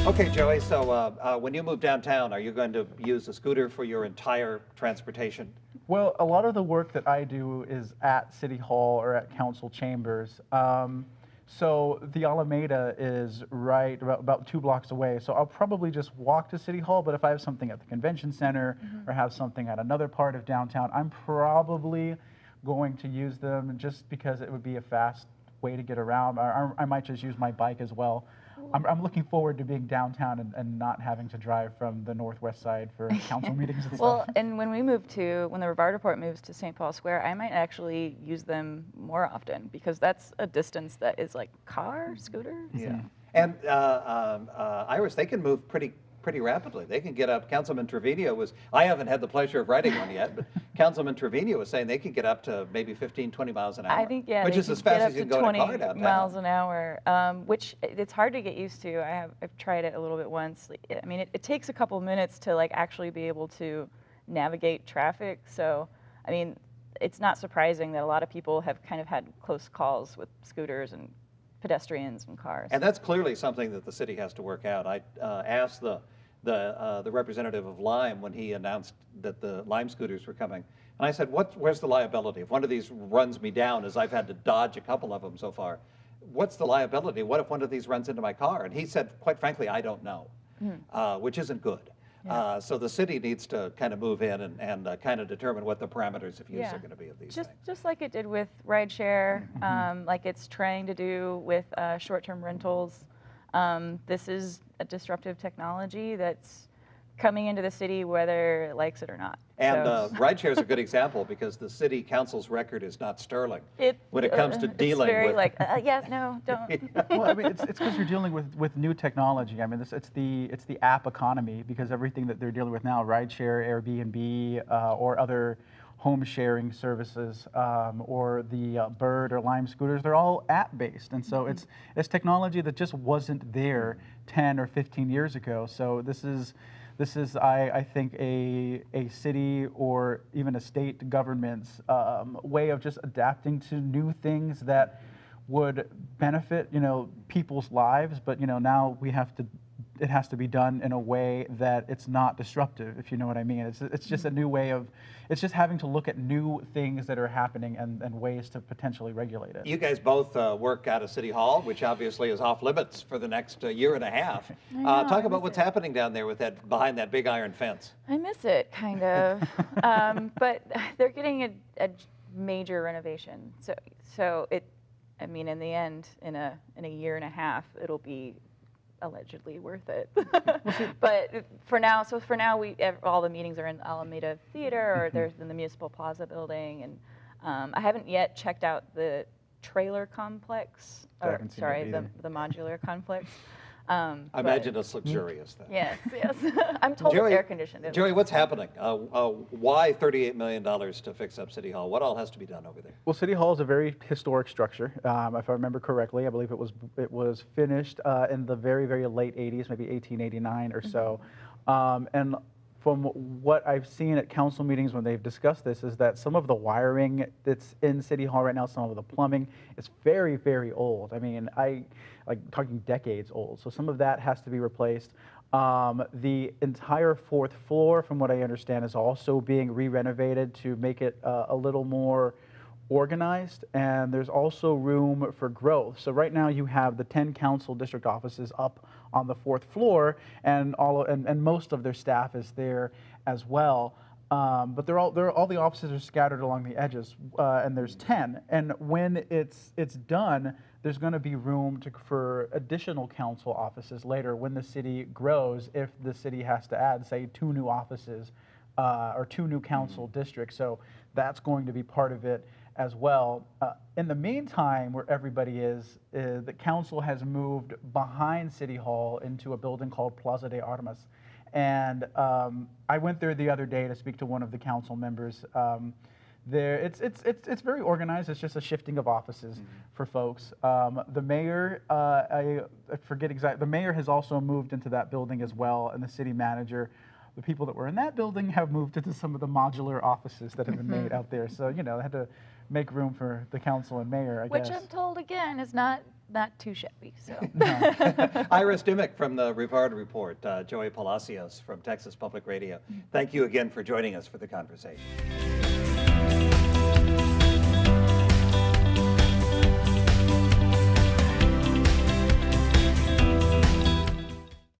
Okay, Joey, so when you move downtown, are you going to use a scooter for your entire transportation? Well, a lot of the work that I do is at City Hall or at council chambers. So the Alameda is right about 2 blocks away. So I'll probably just walk to City Hall, but if I have something at the convention center or have something at another part of downtown, I'm probably going to use them just because it would be a fast way to get around. I might just use my bike as well. I'm looking forward to being downtown and not having to drive from the northwest side for council meetings and Well, stuff. and when the Rivard Report moves to St. Paul Square, I might actually use them more often because that's a distance that is like car, scooter. Yeah. And Iris, they can move pretty rapidly. They can get up. Councilman Trevino was, I haven't had the pleasure of riding one yet, but Councilman Trevino was saying they can get up to maybe 15, 20 miles an hour. I think, yeah, which is as fast as you can go in a car downtown. 20 miles an hour, which it's hard to get used to. I've tried it a little bit once. I mean, it takes a couple minutes to like actually be able to navigate traffic. So, I mean, it's not surprising that a lot of people have kind of had close calls with scooters and pedestrians and cars. And that's clearly something that the city has to work out. I asked the representative of Lime when he announced that the Lime scooters were coming. And I said, where's the liability? If one of these runs me down, as I've had to dodge a couple of them so far, what's the liability? What if one of these runs into my car? And he said, quite frankly, I don't know, which isn't good. Yeah. So the city needs to kind of move in and kind of determine what the parameters of use are going to be of these things. Just like it did with rideshare, like it's trying to do with short-term rentals. This is a disruptive technology that's coming into the city whether it likes it or not. And rideshare is a good example because the city council's record is not sterling when it comes to dealing very with. Like, yeah, no, don't. Well, I mean, it's because you're dealing with new technology. I mean, it's the app economy because everything that they're dealing with now, rideshare, Airbnb, or other home sharing services, or the Bird or Lime scooters, they're all app-based. And so it's technology that just wasn't there 10 or 15 years ago. So this is, I think, a city or even a state government's way of just adapting to new things that would benefit, people's lives. But, now it has to be done in a way that it's not disruptive, if you know what I mean. It's just a new way of, it's just having to look at new things that are happening and ways to potentially regulate it. You guys both work out of City Hall, which obviously is off limits for the next year and a half. Talk about what's happening down there with behind that big iron fence. I miss it, kind of. But they're getting a major renovation. So I mean, in the end, in a year and a half, it'll be allegedly worth it. But for now, all the meetings are in Alameda Theater or there's in the Municipal Plaza building, and I haven't yet checked out the trailer complex, or sorry, the modular complex. I imagine it's luxurious then. Yes. I'm told it's air conditioned. Joey, what's happening? Why $38 million to fix up City Hall? What all has to be done over there? Well, City Hall is a very historic structure. If I remember correctly, I believe it was finished in the very, very late 80s, maybe 1889 or so. And from what I've seen at council meetings when they've discussed this is that some of the wiring that's in City Hall right now, some of the plumbing, is very, very old. I mean, like talking decades old. So some of that has to be replaced. The entire 4th floor, from what I understand, is also being re-renovated to make it a little more organized, and there's also room for growth. So right now you have the 10 council district offices up on the 4th floor, and most of their staff is there as well. But all the offices are scattered along the edges, and there's 10. And when it's done, there's going to be room for additional council offices later when the city grows, if the city has to add, say, 2 new offices or 2 new council districts. So that's going to be part of it as well. In the meantime, where everybody is the council has moved behind City Hall into a building called Plaza de Armas. And I went there the other day to speak to one of the council members. It's very organized. It's just a shifting of offices for folks. The mayor, I forget exactly, the mayor has also moved into that building as well, and the city manager. The people that were in that building have moved into some of the modular offices that have been made out there. So, they had to make room for the council and mayor, I guess. Which I'm told, again, is not not too shabby. So. Iris Dimmick from the Rivard Report, Joey Palacios from Texas Public Radio. Thank you again for joining us for the conversation.